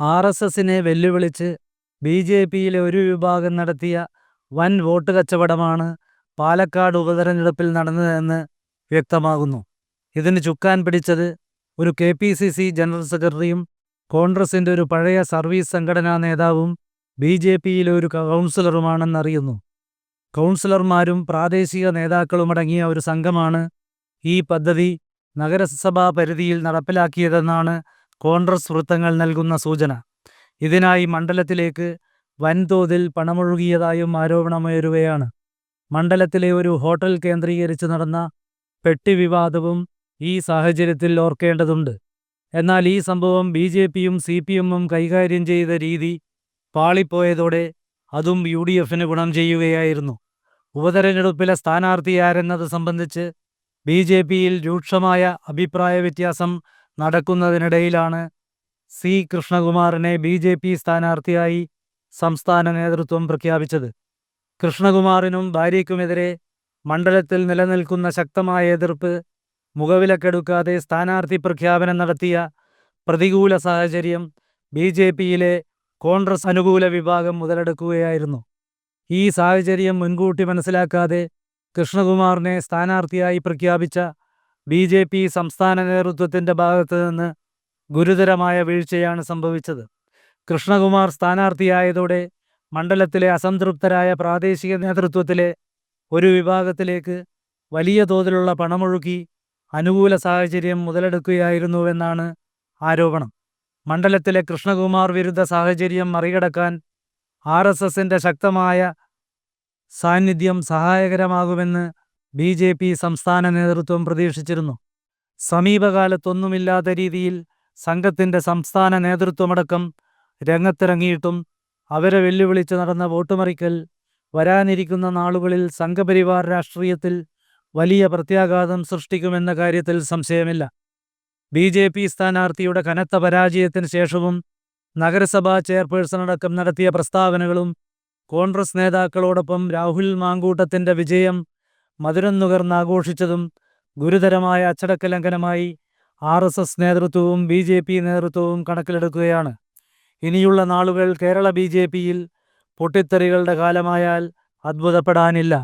ആർ.എസ്.എസിനെ വെല്ലുവിളിച്ച് ബി.ജെ.പിയിലെ ഒരു വിഭാഗം നടത്തിയ വൻ വോട്ട് കച്ചവടമാണ് പാലക്കാട് ഉപതെരഞ്ഞെടുപ്പിൽ നടന്നതെന്ന് വ്യക്തമാകുന്നു. ഇതിന് ചുക്കാൻ പിടിച്ചത് ഒരു കെ.പി.സി.സി ജനറൽ സെക്രട്ടറിയും കോൺഗ്രസിൻ്റെ ഒരു പഴയ സർവീസ് സംഘടനാ നേതാവും ബി.ജെ.പിയിലെ ഒരു കൗൺസിലറുമാണെന്നറിയുന്നു. കൗൺസിലർമാരും പ്രാദേശിക നേതാക്കളുമടങ്ങിയ ഒരു സംഘമാണ് ഈ പദ്ധതി നഗരസഭാ പരിധിയിൽ നടപ്പിലാക്കിയതെന്നാണ് കോൺഗ്രസ് വൃത്തങ്ങൾ നൽകുന്ന സൂചന. ഇതിനായി മണ്ഡലത്തിലേക്ക് വൻതോതിൽ പണമൊഴുകിയതായും ആരോപണമുയരുകയാണ്. മണ്ഡലത്തിലെ ഒരു ഹോട്ടൽ കേന്ദ്രീകരിച്ച് നടന്ന പെട്ടി വിവാദവും ഈ സാഹചര്യത്തിൽ ഓർക്കേണ്ടതുണ്ട്. എന്നാൽ ഈ സംഭവം ബി.ജെ.പിയും സി.പി.എമ്മും കൈകാര്യം ചെയ്ത രീതി പാളിപ്പോയതോടെ അതും യു.ഡി.എഫിന് ഗുണം ചെയ്യുകയായിരുന്നു. ഉപതെരഞ്ഞെടുപ്പിലെ സ്ഥാനാർത്ഥി ആരെന്നത് സംബന്ധിച്ച് ബി.ജെ.പിയിൽ രൂക്ഷമായ അഭിപ്രായ വ്യത്യാസം നടക്കുന്നതിനിടയിലാണ് സി. കൃഷ്ണകുമാറിനെ ബി.ജെ.പി സ്ഥാനാർത്ഥിയായി സംസ്ഥാന നേതൃത്വം പ്രഖ്യാപിച്ചത്. കൃഷ്ണകുമാറിനും ഭാര്യയ്ക്കുമെതിരെ മണ്ഡലത്തിൽ നിലനിൽക്കുന്ന ശക്തമായ എതിർപ്പ് മുഖവിലക്കെടുക്കാതെ സ്ഥാനാർത്ഥി പ്രഖ്യാപനം നടത്തിയ പ്രതികൂല സാഹചര്യം ബി.ജെ.പിയിലെ കോൺഗ്രസ് അനുകൂല വിഭാഗം മുതലെടുക്കുകയായിരുന്നു. ഈ സാഹചര്യം മുൻകൂട്ടി മനസ്സിലാക്കാതെ കൃഷ്ണകുമാറിനെ സ്ഥാനാർത്ഥിയായി പ്രഖ്യാപിച്ച ബി.ജെ.പി സംസ്ഥാന നേതൃത്വത്തിൻ്റെ ഭാഗത്തു നിന്ന് ഗുരുതരമായ വീഴ്ചയാണ് സംഭവിച്ചത്. കൃഷ്ണകുമാർ സ്ഥാനാർത്ഥിയായതോടെ മണ്ഡലത്തിലെ അസംതൃപ്തരായ പ്രാദേശിക നേതൃത്വത്തിലെ ഒരു വിഭാഗത്തിലേക്ക് വലിയ തോതിലുള്ള പണമൊഴുക്കി അനുകൂല സാഹചര്യം മുതലെടുക്കുകയായിരുന്നുവെന്നാണ് ആരോപണം. മണ്ഡലത്തിലെ കൃഷ്ണകുമാർ വിരുദ്ധ സാഹചര്യം മറികടക്കാൻ ആർ.എസ്.എസിൻ്റെ ശക്തമായ സാന്നിധ്യം സഹായകരമാകുമെന്ന് ബി.ജെ.പി സംസ്ഥാന നേതൃത്വം പ്രതീക്ഷിച്ചിരുന്നു. സമീപകാലത്തൊന്നുമില്ലാത്ത രീതിയിൽ സംഘത്തിൻ്റെ സംസ്ഥാന നേതൃത്വമടക്കം രംഗത്തിറങ്ങിയിട്ടും അവരെ വെല്ലുവിളിച്ച് നടന്ന വോട്ടുമറിക്കൽ വരാനിരിക്കുന്ന നാളുകളിൽ സംഘപരിവാർ രാഷ്ട്രീയത്തിൽ വലിയ പ്രത്യാഘാതം സൃഷ്ടിക്കുമെന്ന കാര്യത്തിൽ സംശയമില്ല. ബി.ജെ.പി സ്ഥാനാർത്ഥിയുടെ കനത്ത പരാജയത്തിന് ശേഷവും നഗരസഭാ ചെയർപേഴ്സണടക്കം നടത്തിയ പ്രസ്താവനകളും കോൺഗ്രസ് നേതാക്കളോടൊപ്പം രാഹുൽ മാങ്കൂട്ടത്തിൻ്റെ വിജയം മധുരം നുകർന്നാഘോഷിച്ചതും ഗുരുതരമായ അച്ചടക്ക ലംഘനമായി ആർ.എസ്.എസ് നേതൃത്വവും ബി.ജെ.പി നേതൃത്വവും കണക്കിലെടുക്കുകയാണ്. ഇനിയുള്ള നാളുകൾ കേരള ബി.ജെ.പിയിൽ പൊട്ടിത്തെറികളുടെ കാലമായാൽ അത്ഭുതപ്പെടാനില്ല.